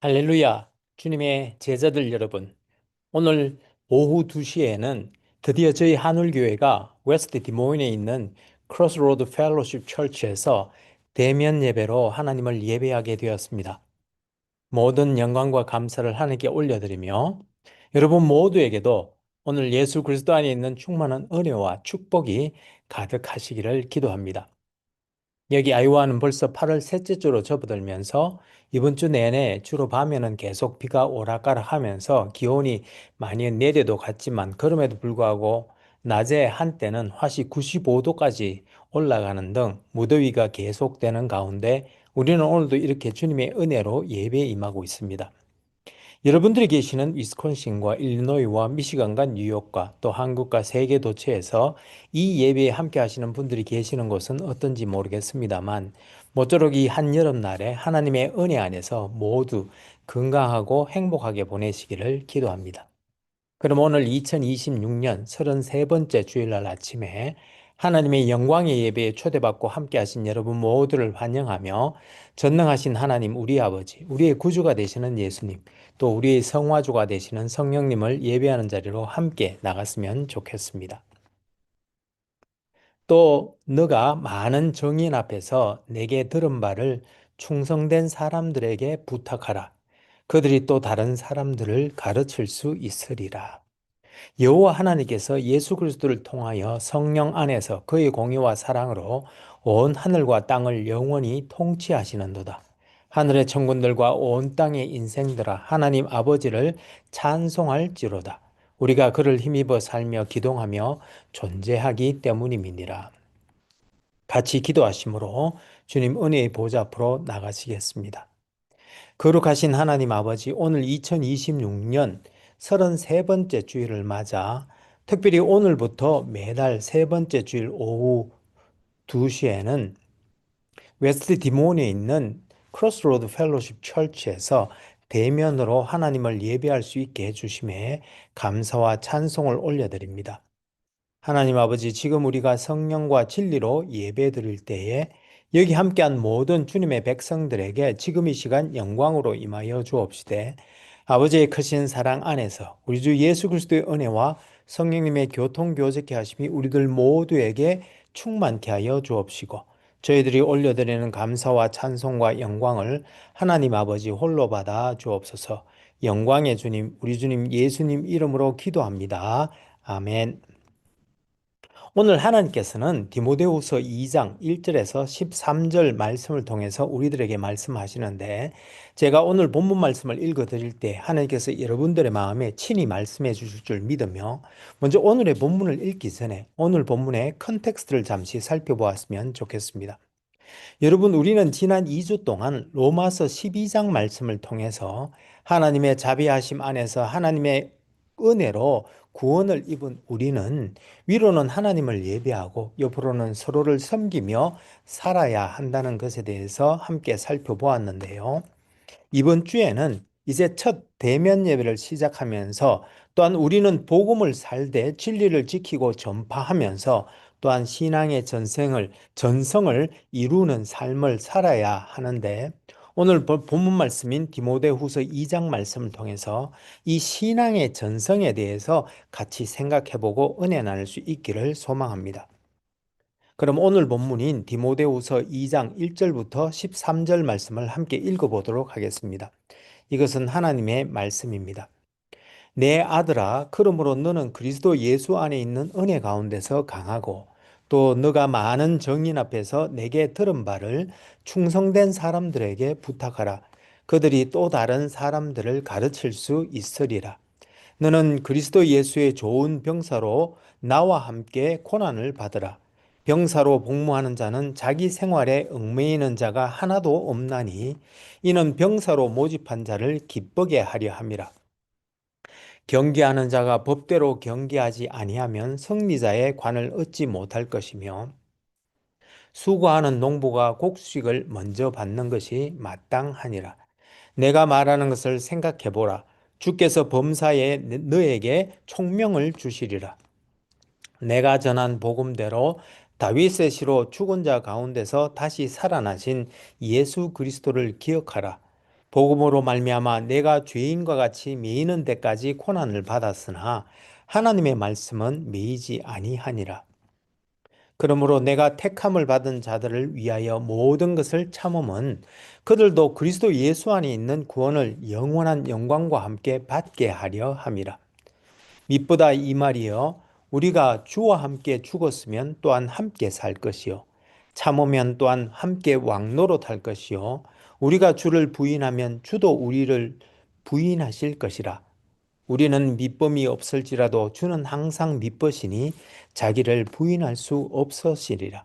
할렐루야, 주님의 제자들 여러분. 오늘 오후 2시에는 드디어 저희 하늘교회가 웨스트 디모인에 있는 크로스로드 펠로십 처치에서 대면 예배로 하나님을 예배하게 되었습니다. 모든 영광과 감사를 하나님께 올려드리며 여러분 모두에게도 오늘 예수 그리스도 안에 있는 충만한 은혜와 축복이 가득하시기를 기도합니다. 여기 아이오와는 벌써 8월 셋째 주로 접어들면서 이번 주 내내 주로 밤에는 계속 비가 오락가락하면서 기온이 많이 내려도 갔지만 그럼에도 불구하고 낮에 한때는 화씨 95도까지 올라가는 등 무더위가 계속되는 가운데 우리는 오늘도 이렇게 주님의 은혜로 예배에 임하고 있습니다. 여러분들이 계시는 위스콘신과 일리노이와 미시간과 뉴욕과 또 한국과 세계 도처에서 이 예배에 함께 하시는 분들이 계시는 곳은 어떤지 모르겠습니다만 모쪼록 이 한여름날에 하나님의 은혜 안에서 모두 건강하고 행복하게 보내시기를 기도합니다. 그럼 오늘 2026년 33번째 주일날 아침에 하나님의 영광의 예배에 초대받고 함께 하신 여러분 모두를 환영하며 전능하신 하나님 우리 아버지, 우리의 구주가 되시는 예수님, 또 우리의 성화주가 되시는 성령님을 예배하는 자리로 함께 나갔으면 좋겠습니다. 또 너가 많은 정인 앞에서 내게 들은 바를 충성된 사람들에게 부탁하라. 그들이 또 다른 사람들을 가르칠 수 있으리라. 여호와 하나님께서 예수 그리스도를 통하여 성령 안에서 그의 공의와 사랑으로 온 하늘과 땅을 영원히 통치하시는도다. 하늘의 천군들과 온 땅의 인생들아 하나님 아버지를 찬송할지로다. 우리가 그를 힘입어 살며 기동하며 존재하기 때문임이니라. 같이 기도하심으로 주님 은혜의 보좌 앞으로 나가시겠습니다. 거룩하신 하나님 아버지, 오늘 2026년 33번째 주일을 맞아 특별히 오늘부터 매달 세 번째 주일 오후 2시에는 웨스트 디몬에 있는 크로스로드 펠로십 처치에서 대면으로 하나님을 예배할 수 있게 해주심에 감사와 찬송을 올려드립니다. 하나님 아버지, 지금 우리가 성령과 진리로 예배드릴 때에 여기 함께한 모든 주님의 백성들에게 지금 이 시간 영광으로 임하여 주옵시되 아버지의 크신 사랑 안에서 우리 주 예수 그리스도의 은혜와 성령님의 교통교제케 하심이 우리들 모두에게 충만케 하여 주옵시고 저희들이 올려드리는 감사와 찬송과 영광을 하나님 아버지 홀로 받아 주옵소서. 영광의 주님, 우리 주님 예수님 이름으로 기도합니다. 아멘. 오늘 하나님께서는 디모데후서 2장 1절에서 13절 말씀을 통해서 우리들에게 말씀하시는데 제가 오늘 본문 말씀을 읽어 드릴 때 하나님께서 여러분들의 마음에 친히 말씀해 주실 줄 믿으며 먼저 오늘의 본문을 읽기 전에 오늘 본문의 컨텍스트를 잠시 살펴보았으면 좋겠습니다. 여러분, 우리는 지난 2주 동안 로마서 12장 말씀을 통해서 하나님의 자비하심 안에서 하나님의 은혜로 구원을 입은 우리는 위로는 하나님을 예배하고 옆으로는 서로를 섬기며 살아야 한다는 것에 대해서 함께 살펴보았는데요. 이번 주에는 이제 첫 대면 예배를 시작하면서 또한 우리는 복음을 살되 진리를 지키고 전파하면서 또한 신앙의 전성을 이루는 삶을 살아야 하는데 오늘 본문 말씀인 디모데후서 2장 말씀을 통해서 이 신앙의 전성에 대해서 같이 생각해보고 은혜 나눌 수 있기를 소망합니다. 그럼 오늘 본문인 디모데후서 2장 1절부터 13절 말씀을 함께 읽어보도록 하겠습니다. 이것은 하나님의 말씀입니다. 내 아들아, 그러므로 너는 그리스도 예수 안에 있는 은혜 가운데서 강하고 또 너가 많은 정인 앞에서 내게 들은 바를 충성된 사람들에게 부탁하라. 그들이 또 다른 사람들을 가르칠 수 있으리라. 너는 그리스도 예수의 좋은 병사로 나와 함께 고난을 받으라. 병사로 복무하는 자는 자기 생활에 얽매이는 자가 하나도 없나니 이는 병사로 모집한 자를 기쁘게 하려 함이라. 경계하는 자가 법대로 경계하지 아니하면 승리자의 관을 얻지 못할 것이며 수고하는 농부가 곡식을 먼저 받는 것이 마땅하니라. 내가 말하는 것을 생각해 보라. 주께서 범사에 너에게 총명을 주시리라. 내가 전한 복음대로 다윗의 시로 죽은 자 가운데서 다시 살아나신 예수 그리스도를 기억하라. 복음으로 말미암아 내가 죄인과 같이 매이는 데까지 고난을 받았으나 하나님의 말씀은 매이지 아니하니라. 그러므로 내가 택함을 받은 자들을 위하여 모든 것을 참음은 그들도 그리스도 예수 안에 있는 구원을 영원한 영광과 함께 받게 하려 함이라. mit보다 이 말이여 우리가 주와 함께 죽었으면 또한 함께 살 것이요 참으면 또한 함께 왕노릇할 것이요 우리가 주를 부인하면 주도 우리를 부인하실 것이라. 우리는 믿음이 없을지라도 주는 항상 믿으시니 자기를 부인할 수 없으시리라.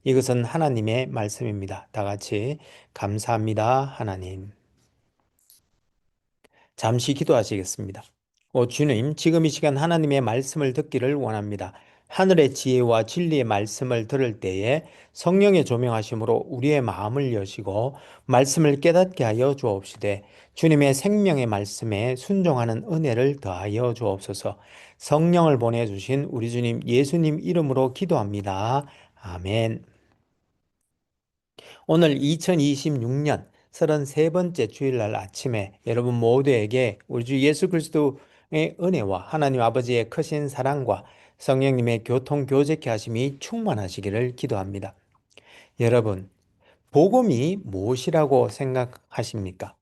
이것은 하나님의 말씀입니다. 다 같이 감사합니다, 하나님. 잠시 기도하시겠습니다. 오 주님, 지금 이 시간 하나님의 말씀을 듣기를 원합니다. 하늘의 지혜와 진리의 말씀을 들을 때에 성령의 조명하심으로 우리의 마음을 여시고 말씀을 깨닫게 하여 주옵시되 주님의 생명의 말씀에 순종하는 은혜를 더하여 주옵소서. 성령을 보내주신 우리 주님 예수님 이름으로 기도합니다. 아멘. 오늘 2026년 33번째 주일날 아침에 여러분 모두에게 우리 주 예수 그리스도의 은혜와 하나님 아버지의 크신 사랑과 성령님의 교통 교제케 하심이 충만하시기를 기도합니다. 여러분, 복음이 무엇이라고 생각하십니까?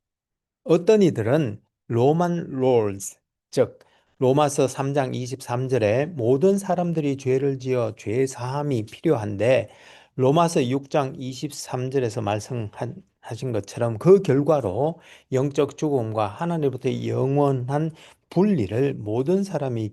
어떤 이들은 로만 롤즈, 즉 로마서 3장 23절에 모든 사람들이 죄를 지어 죄 사함이 필요한데 로마서 6장 23절에서 말씀하신 것처럼 그 결과로 영적 죽음과 하나님으로부터 영원한 분리를 모든 사람이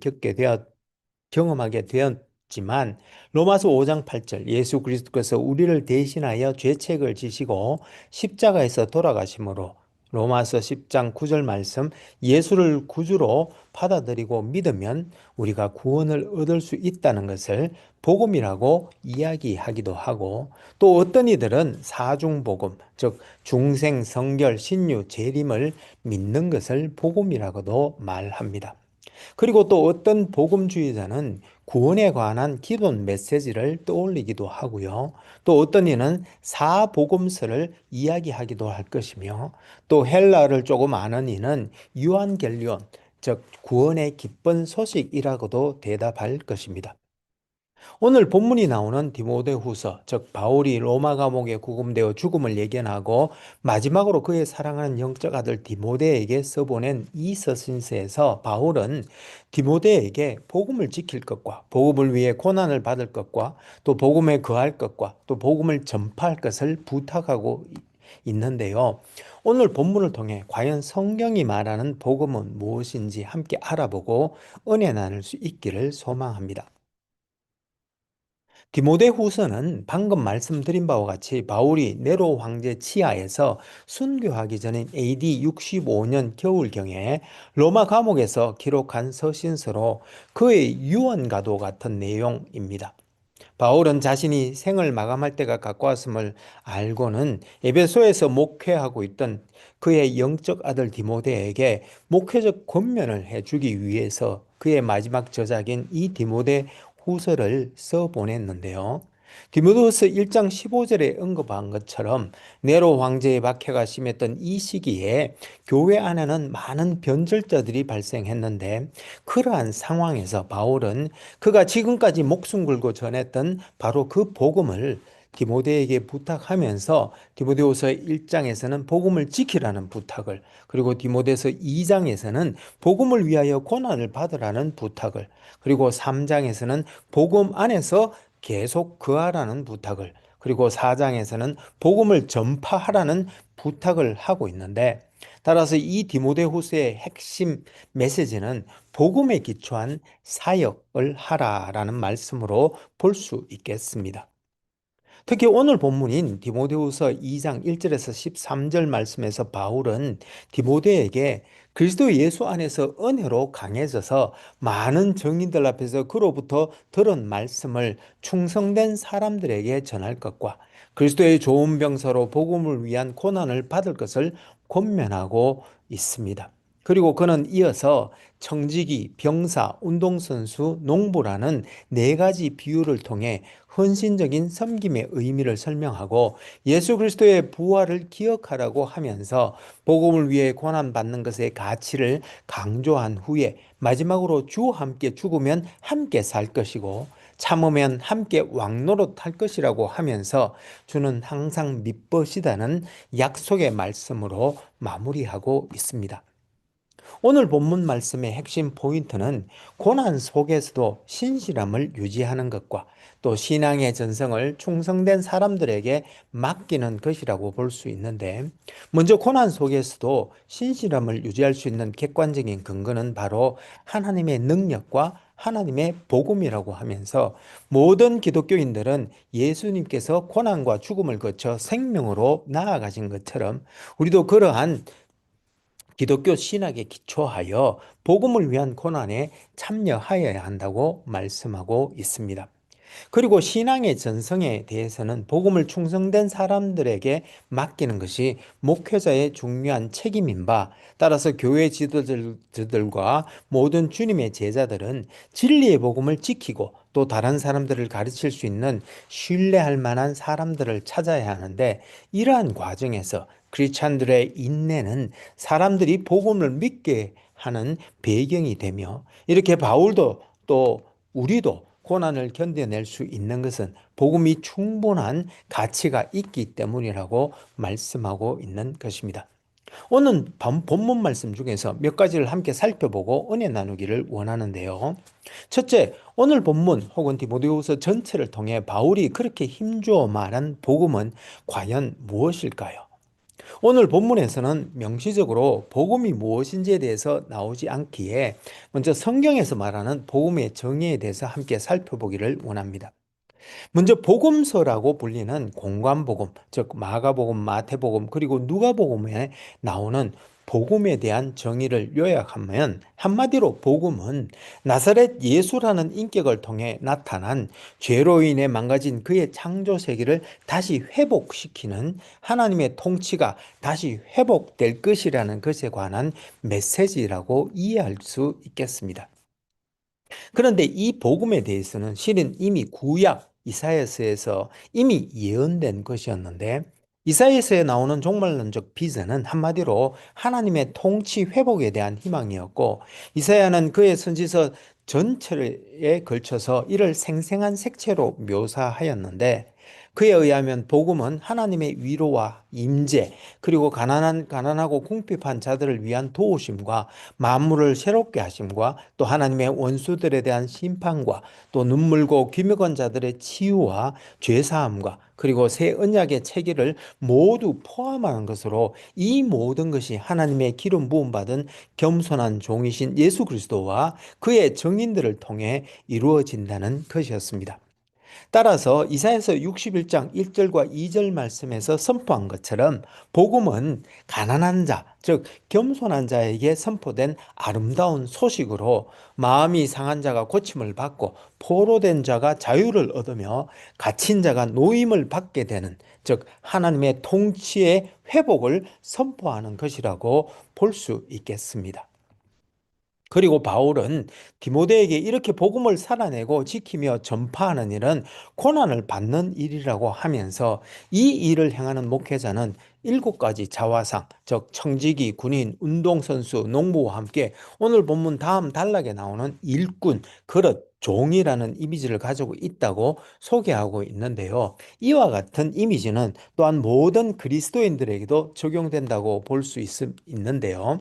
경험하게 되었지만 로마서 5장 8절 예수 그리스도께서 우리를 대신하여 죄책을 지시고 십자가에서 돌아가심으로 로마서 10장 9절 말씀 예수를 구주로 받아들이고 믿으면 우리가 구원을 얻을 수 있다는 것을 복음이라고 이야기하기도 하고 또 어떤 이들은 사중복음 즉 중생, 성결, 신유, 재림을 믿는 것을 복음이라고도 말합니다. 그리고 또 어떤 복음주의자는 구원에 관한 기존 메시지를 떠올리기도 하고요. 또 어떤 이는 사복음서를 이야기하기도 할 것이며 또 헬라어를 조금 아는 이는 유한겔리온, 즉 구원의 기쁜 소식이라고도 대답할 것입니다. 오늘 본문이 나오는 디모데후서, 즉 바울이 로마 감옥에 구금되어 죽음을 예견하고 마지막으로 그의 사랑하는 영적 아들 디모데에게 써보낸 이 서신서에서 바울은 디모데에게 복음을 지킬 것과 복음을 위해 고난을 받을 것과 또 복음에 거할 것과 또 복음을 전파할 것을 부탁하고 있는데요. 오늘 본문을 통해 과연 성경이 말하는 복음은 무엇인지 함께 알아보고 은혜 나눌 수 있기를 소망합니다. 디모데후서는 방금 말씀드린 바와 같이 바울이 네로 황제 치하에서 순교하기 전인 AD 65년 겨울경에 로마 감옥에서 기록한 서신서로 그의 유언과도 같은 내용입니다. 바울은 자신이 생을 마감할 때가 가까웠음을 알고는 에베소에서 목회하고 있던 그의 영적 아들 디모데에게 목회적 권면을 해주기 위해서 그의 마지막 저작인 이 디모데 후서를 써 보냈는데요. 디모데후서 1장 15절에 언급한 것처럼 네로 황제의 박해가 심했던 이 시기에 교회 안에는 많은 변절자들이 발생했는데 그러한 상황에서 바울은 그가 지금까지 목숨 걸고 전했던 바로 그 복음을 디모데에게 부탁하면서 디모데후서 1장에서는 복음을 지키라는 부탁을 그리고 디모데서 2장에서는 복음을 위하여 고난을 받으라는 부탁을 그리고 3장에서는 복음 안에서 계속 거하라는 부탁을 그리고 4장에서는 복음을 전파하라는 부탁을 하고 있는데 따라서 이 디모데후서의 핵심 메시지는 복음에 기초한 사역을 하라라는 말씀으로 볼 수 있겠습니다. 특히 오늘 본문인 디모데후서 2장 1절에서 13절 말씀에서 바울은 디모데에게 그리스도 예수 안에서 은혜로 강해져서 많은 증인들 앞에서 그로부터 들은 말씀을 충성된 사람들에게 전할 것과 그리스도의 좋은 병사로 복음을 위한 고난을 받을 것을 권면하고 있습니다. 그리고 그는 이어서 청지기, 병사, 운동선수, 농부라는 네 가지 비유를 통해 헌신적인 섬김의 의미를 설명하고 예수 그리스도의 부활을 기억하라고 하면서 복음을 위해 고난받는 것의 가치를 강조한 후에 마지막으로 주와 함께 죽으면 함께 살 것이고 참으면 함께 왕노릇할 것이라고 하면서 주는 항상 믿으시다는 약속의 말씀으로 마무리하고 있습니다. 오늘 본문 말씀의 핵심 포인트는 고난 속에서도 신실함을 유지하는 것과 또 신앙의 전성을 충성된 사람들에게 맡기는 것이라고 볼 수 있는데, 먼저 고난 속에서도 신실함을 유지할 수 있는 객관적인 근거는 바로 하나님의 능력과 하나님의 복음이라고 하면서 모든 기독교인들은 예수님께서 고난과 죽음을 거쳐 생명으로 나아가신 것처럼 우리도 그러한 기독교 신학에 기초하여 복음을 위한 고난에 참여하여야 한다고 말씀하고 있습니다. 그리고 신앙의 전성에 대해서는 복음을 충성된 사람들에게 맡기는 것이 목회자의 중요한 책임인 바, 따라서 교회 지도자들과 모든 주님의 제자들은 진리의 복음을 지키고 또 다른 사람들을 가르칠 수 있는 신뢰할 만한 사람들을 찾아야 하는데, 이러한 과정에서 크리스찬들의 인내는 사람들이 복음을 믿게 하는 배경이 되며, 이렇게 바울도 또 우리도 고난을 견뎌낼 수 있는 것은 복음이 충분한 가치가 있기 때문이라고 말씀하고 있는 것입니다. 오늘 본문 말씀 중에서 몇 가지를 함께 살펴보고 은혜 나누기를 원하는데요. 첫째, 오늘 본문 혹은 디모데후서 전체를 통해 바울이 그렇게 힘주어 말한 복음은 과연 무엇일까요? 오늘 본문에서는 명시적으로 복음이 무엇인지에 대해서 나오지 않기에 먼저 성경에서 말하는 복음의 정의에 대해서 함께 살펴보기를 원합니다. 먼저 복음서라고 불리는 공관복음, 즉 마가복음, 마태복음, 그리고 누가복음에 나오는 복음에 대한 정의를 요약하면 한마디로 복음은 나사렛 예수라는 인격을 통해 나타난 죄로 인해 망가진 그의 창조 세계를 다시 회복시키는 하나님의 통치가 다시 회복될 것이라는 것에 관한 메시지라고 이해할 수 있겠습니다. 그런데 이 복음에 대해서는 실은 이미 구약 이사야서에서 이미 예언된 것이었는데, 이사야서에 나오는 종말론적 비전은 한마디로 하나님의 통치 회복에 대한 희망이었고, 이사야는 그의 선지서 전체에 걸쳐서 이를 생생한 색채로 묘사하였는데, 그에 의하면 복음은 하나님의 위로와 임재, 그리고 가난하고 궁핍한 자들을 위한 도우심과 만물을 새롭게 하심과 또 하나님의 원수들에 대한 심판과 또 눈물고 귀먹은 자들의 치유와 죄사함과 그리고 새 언약의 체계를 모두 포함하는 것으로, 이 모든 것이 하나님의 기름 부음 받은 겸손한 종이신 예수 그리스도와 그의 증인들을 통해 이루어진다는 것이었습니다. 따라서 이사야서 61장 1절과 2절 말씀에서 선포한 것처럼 복음은 가난한 자, 즉 겸손한 자에게 선포된 아름다운 소식으로 마음이 상한 자가 고침을 받고 포로된 자가 자유를 얻으며 갇힌 자가 노임을 받게 되는, 즉 하나님의 통치의 회복을 선포하는 것이라고 볼 수 있겠습니다. 그리고 바울은 디모데에게 이렇게 복음을 살아내고 지키며 전파하는 일은 고난을 받는 일이라고 하면서 이 일을 행하는 목회자는 7가지 자화상, 즉 청지기, 군인, 운동선수, 농부와 함께 오늘 본문 다음 단락에 나오는 일꾼, 그릇, 종이라는 이미지를 가지고 있다고 소개하고 있는데요. 이와 같은 이미지는 또한 모든 그리스도인들에게도 적용된다고 볼 수 있는데요.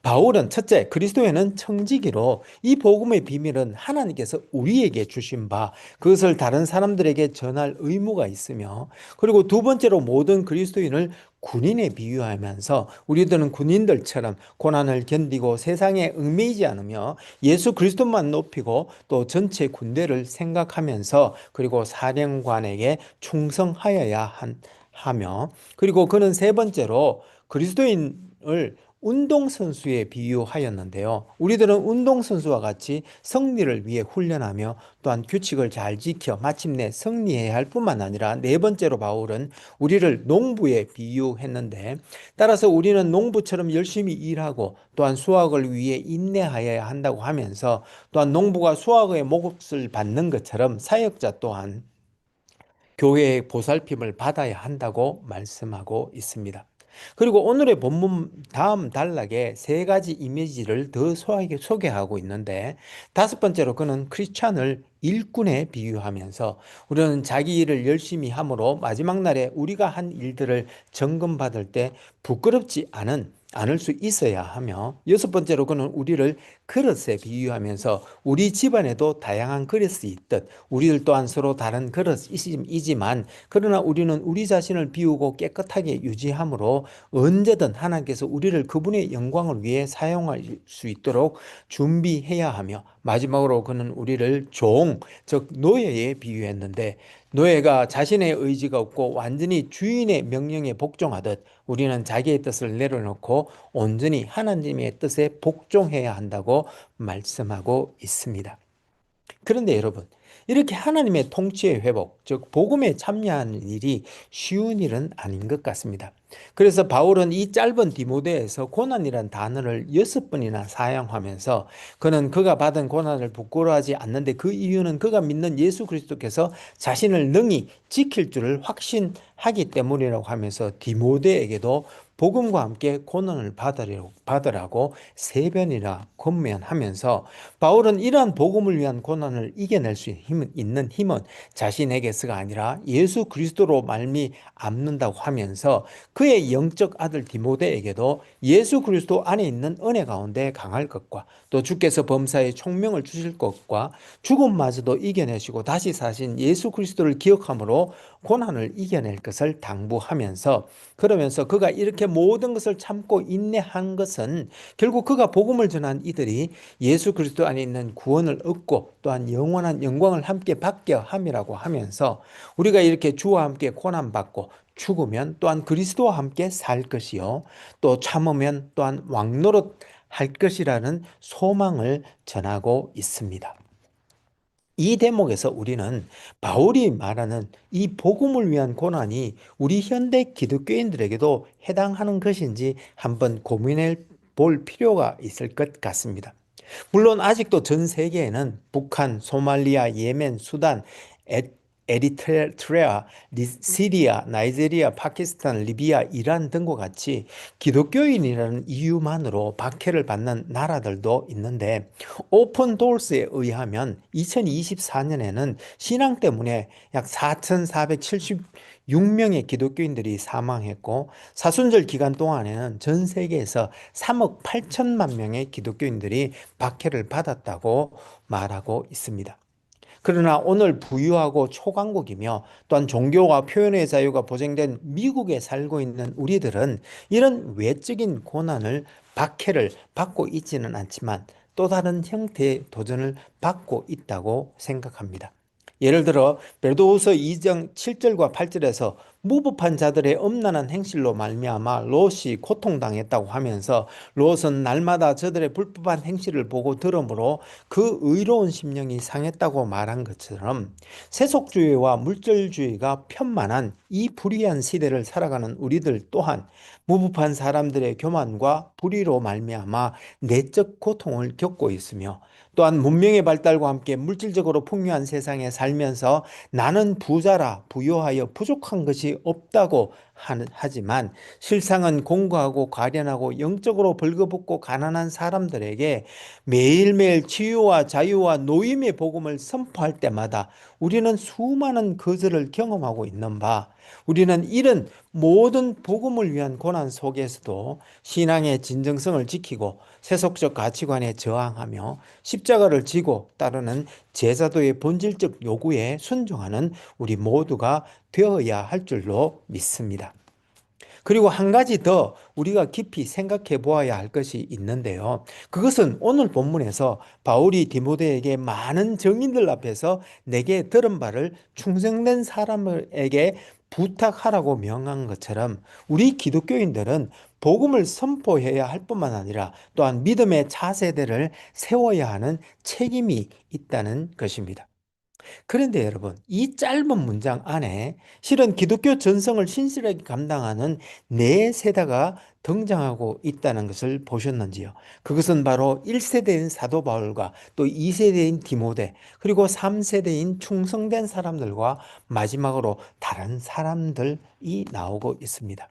바울은 첫째, 그리스도에는 청지기로 이 복음의 비밀은 하나님께서 우리에게 주신 바 그것을 다른 사람들에게 전할 의무가 있으며, 그리고 두 번째로 모든 그리스도인을 군인에 비유하면서 우리들은 군인들처럼 고난을 견디고 세상에 얽매이지 않으며 예수 그리스도만 높이고 또 전체 군대를 생각하면서 그리고 사령관에게 충성하여야 하며, 그리고 그는 세 번째로 그리스도인을 운동선수에 비유하였는데요. 우리들은 운동선수와 같이 승리를 위해 훈련하며 또한 규칙을 잘 지켜 마침내 승리해야 할 뿐만 아니라 네 번째로 바울은 우리를 농부에 비유했는데, 따라서 우리는 농부처럼 열심히 일하고 또한 수확을 위해 인내하여야 한다고 하면서, 또한 농부가 수확의 몫을 받는 것처럼 사역자 또한 교회의 보살핌을 받아야 한다고 말씀하고 있습니다. 그리고 오늘의 본문 다음 단락에 세 가지 이미지를 더 소개하고 있는데, 다섯 번째로 그는 크리스찬을 일꾼에 비유하면서 우리는 자기 일을 열심히 함으로 마지막 날에 우리가 한 일들을 점검받을 때 부끄럽지 않을 수 있어야 하며, 여섯 번째로 그는 우리를 그릇에 비유하면서 우리 집안에도 다양한 그릇이 있듯 우리들 또한 서로 다른 그릇이지만 그러나 우리는 우리 자신을 비우고 깨끗하게 유지함으로 언제든 하나님께서 우리를 그분의 영광을 위해 사용할 수 있도록 준비해야 하며, 마지막으로 그는 우리를 즉 노예에 비유했는데, 노예가 자신의 의지가 없고 완전히 주인의 명령에 복종하듯 우리는 자기의 뜻을 내려놓고 온전히 하나님의 뜻에 복종해야 한다고 말씀하고 있습니다. 그런데 여러분, 이렇게 하나님의 통치의 회복, 즉 복음에 참여하는 일이 쉬운 일은 아닌 것 같습니다. 그래서 바울은 이 짧은 디모데에서 고난이란 단어를 6번이나 사용하면서 그는 그가 받은 고난을 부끄러워하지 않는데 그 이유는 그가 믿는 예수 그리스도께서 자신을 능히 지킬 줄을 확신하기 때문이라고 하면서 디모데에게도 복음과 함께 고난을 받으라고 세 번이나 권면하면서, 바울은 이러한 복음을 위한 고난을 이겨낼 수 있는 힘은 자신에게서가 아니라 예수 그리스도로 말미암는다고 하면서 그의 영적 아들 디모데에게도 예수 그리스도 안에 있는 은혜 가운데 강할 것과 또 주께서 범사에 총명을 주실 것과 죽음마저도 이겨내시고 다시 사신 예수 그리스도를 기억함으로 고난을 이겨낼 것을 당부하면서, 그러면서 그가 이렇게 모든 것을 참고 인내한 것은 결국 그가 복음을 전한 이들이 예수 그리스도 안에 있는 구원을 얻고 또한 영원한 영광을 함께 받게 함이라고 하면서, 우리가 이렇게 주와 함께 고난받고 죽으면 또한 그리스도와 함께 살 것이요 또 참으면 또한 왕노릇 할 것이라는 소망을 전하고 있습니다. 이 대목에서 우리는 바울이 말하는 이 복음을 위한 고난이 우리 현대 기독교인들에게도 해당하는 것인지 한번 고민해 볼 필요가 있을 것 같습니다. 물론 아직도 전 세계에는 북한, 소말리아, 예멘, 수단, 에리트레아, 시리아, 나이지리아, 파키스탄, 리비아, 이란 등과 같이 기독교인이라는 이유만으로 박해를 받는 나라들도 있는데, 오픈 도어스에 의하면 2024년에는 신앙 때문에 약 4,476명의 기독교인들이 사망했고, 사순절 기간 동안에는 전 세계에서 3억 8천만 명의 기독교인들이 박해를 받았다고 말하고 있습니다. 그러나 오늘 부유하고 초강국이며 또한 종교와 표현의 자유가 보장된 미국에 살고 있는 우리들은 이런 외적인 고난을, 박해를 받고 있지는 않지만 또 다른 형태의 도전을 받고 있다고 생각합니다. 예를 들어 베드로후서 2장 7절과 8절에서 무법한 자들의 엄란한 행실로 말미암아 롯이 고통당했다고 하면서, 롯은 날마다 저들의 불법한 행실을 보고 들으므로 그 의로운 심령이 상했다고 말한 것처럼, 세속주의와 물질주의가 편만한 이 불의한 시대를 살아가는 우리들 또한 무법한 사람들의 교만과 불의로 말미암아 내적 고통을 겪고 있으며, 또한 문명의 발달과 함께 물질적으로 풍요한 세상에 살면서 나는 부자라 부요하여 부족한 것이 없다고 하지만 실상은 공고하고 가련하고 영적으로 벌거벗고 가난한 사람들에게 매일매일 치유와 자유와 노임의 복음을 선포할 때마다 우리는 수많은 거절을 경험하고 있는 바, 우리는 이런 모든 복음을 위한 고난 속에서도 신앙의 진정성을 지키고 세속적 가치관에 저항하며 십자가를 지고 따르는 제자도의 본질적 요구에 순종하는 우리 모두가 되어야 할 줄로 믿습니다. 그리고 한 가지 더 우리가 깊이 생각해 보아야 할 것이 있는데요. 그것은 오늘 본문에서 바울이 디모데에게 많은 정인들 앞에서 내게 들은 바를 충성된 사람에게 부탁하라고 명한 것처럼 우리 기독교인들은 복음을 선포해야 할 뿐만 아니라 또한 믿음의 차세대를 세워야 하는 책임이 있다는 것입니다. 그런데 여러분, 이 짧은 문장 안에 실은 기독교 전성을 신실하게 감당하는 네 세대가 등장하고 있다는 것을 보셨는지요? 그것은 바로 1세대인 사도 바울과 또 2세대인 디모데, 그리고 3세대인 충성된 사람들과 마지막으로 다른 사람들이 나오고 있습니다.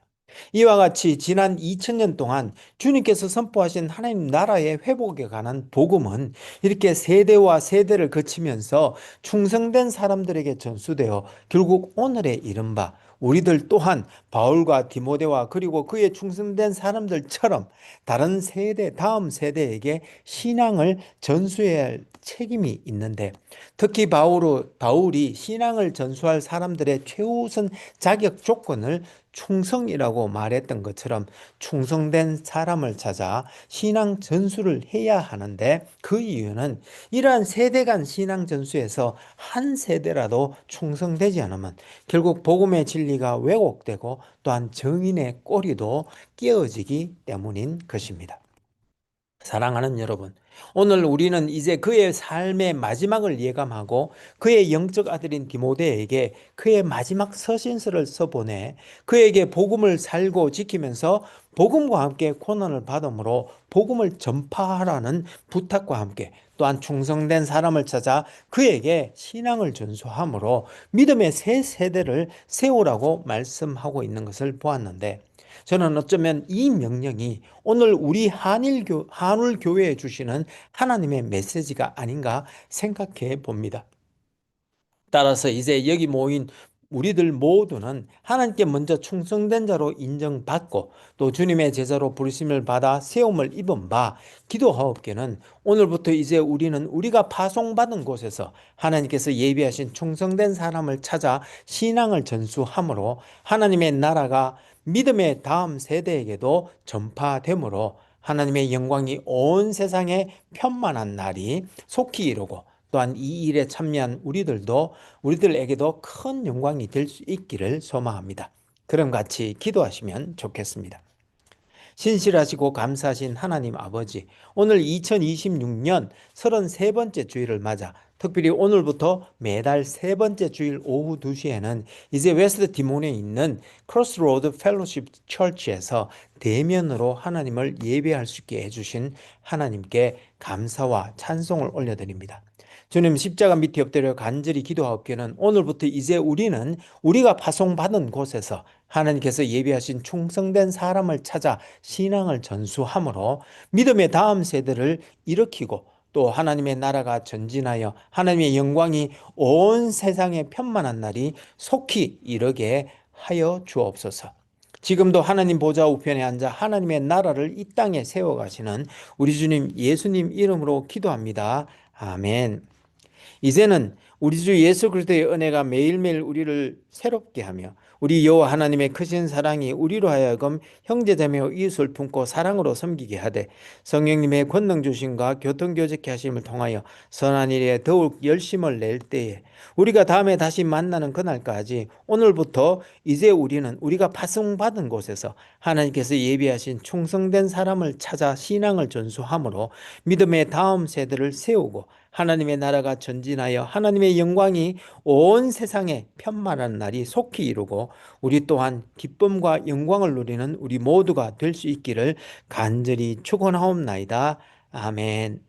이와 같이 지난 2000년 동안 주님께서 선포하신 하나님 나라의 회복에 관한 복음은 이렇게 세대와 세대를 거치면서 충성된 사람들에게 전수되어 결국 오늘에 이른바 우리들 또한 바울과 디모데와 그리고 그의 충성된 사람들처럼 다른 세대, 다음 세대에게 신앙을 전수해야 할 책임이 있는데, 특히 바울이 신앙을 전수할 사람들의 최우선 자격 조건을 충성이라고 말했던 것처럼 충성된 사람을 찾아 신앙 전수를 해야 하는데, 그 이유는 이러한 세대 간 신앙 전수에서 한 세대라도 충성되지 않으면 결국 복음의 진리가 왜곡되고 또한 정인의 꼬리도 끼어지기 때문인 것입니다. 사랑하는 여러분, 오늘 우리는 이제 그의 삶의 마지막을 예감하고 그의 영적 아들인 디모데에게 그의 마지막 서신서를 써보내 그에게 복음을 살고 지키면서 복음과 함께 고난을 받음으로 복음을 전파하라는 부탁과 함께 또한 충성된 사람을 찾아 그에게 신앙을 전수함으로 믿음의 새 세대를 세우라고 말씀하고 있는 것을 보았는데, 저는 어쩌면 이 명령이 오늘 우리 한울 교회에 주시는 하나님의 메시지가 아닌가 생각해 봅니다. 따라서 이제 여기 모인 우리들 모두는 하나님께 먼저 충성된 자로 인정받고 또 주님의 제자로 부르심을 받아 세움을 입은 바 기도하옵기는, 오늘부터 이제 우리는 우리가 파송받은 곳에서 하나님께서 예비하신 충성된 사람을 찾아 신앙을 전수함으로 하나님의 나라가 믿음의 다음 세대에게도 전파되므로 하나님의 영광이 온 세상에 편만한 날이 속히 이루고, 또한 이 일에 참여한 우리들에게도 큰 영광이 될 수 있기를 소망합니다. 그럼 같이 기도하시면 좋겠습니다. 신실하시고 감사하신 하나님 아버지, 오늘 2026년 33번째 주일을 맞아 특별히 오늘부터 매달 세 번째 주일 오후 2시에는 이제 웨스트 디몬에 있는 크로스로드 펠로십 처치에서 대면으로 하나님을 예배할 수 있게 해주신 하나님께 감사와 찬송을 올려드립니다. 주님, 십자가 밑에 엎드려 간절히 기도하옵기는 오늘부터 이제 우리는 우리가 파송받은 곳에서 하나님께서 예비하신 충성된 사람을 찾아 신앙을 전수함으로 믿음의 다음 세대를 일으키고 또 하나님의 나라가 전진하여 하나님의 영광이 온 세상에 편만한 날이 속히 이르게 하여 주옵소서. 지금도 하나님 보좌 우편에 앉아 하나님의 나라를 이 땅에 세워가시는 우리 주님 예수님 이름으로 기도합니다. 아멘. 이제는 우리 주 예수 그리스도의 은혜가 매일매일 우리를 새롭게 하며 우리 여호와 하나님의 크신 사랑이 우리로 하여금 형제자매와 이웃을 품고 사랑으로 섬기게 하되, 성령님의 권능 주심과 교통교제케 하심을 통하여 선한 일에 더욱 열심을 낼 때에 우리가 다음에 다시 만나는 그날까지 오늘부터 이제 우리는 우리가 파송받은 곳에서 하나님께서 예비하신 충성된 사람을 찾아 신앙을 전수함으로 믿음의 다음 세대를 세우고 하나님의 나라가 전진하여 하나님의 영광이 온 세상에 편만한 날이 속히 이루고 우리 또한 기쁨과 영광을 누리는 우리 모두가 될 수 있기를 간절히 축원하옵나이다. 아멘.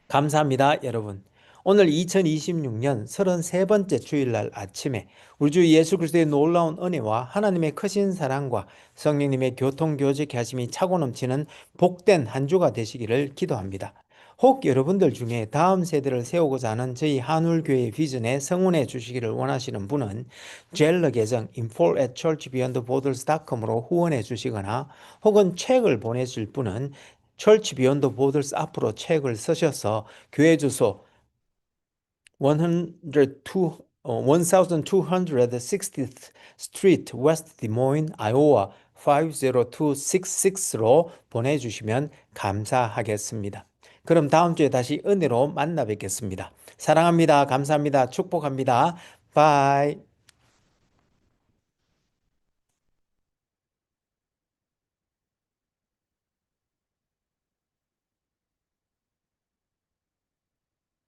감사합니다, 여러분. 오늘 2026년 33번째 주일날 아침에 우리 주 예수 그리스도의 놀라운 은혜와 하나님의 크신 사랑과 성령님의 교통교제케 하심이 차고 넘치는 복된 한 주가 되시기를 기도합니다. 혹 여러분들 중에 다음 세대를 세우고자 하는 저희 한울교회 비전에 성원해 주시기를 원하시는 분은 젤러 계정 info@churchbeyondborders.com으로 후원해 주시거나, 혹은 책을 보내실 분은 Church Beyond Borders 앞으로 책을 쓰셔서 교회 주소 1260th Street, West Des Moines, Iowa 50266로 보내주시면 감사하겠습니다. 그럼 다음 주에 다시 은혜로 만나 뵙겠습니다. 사랑합니다. 감사합니다. 축복합니다. 바이.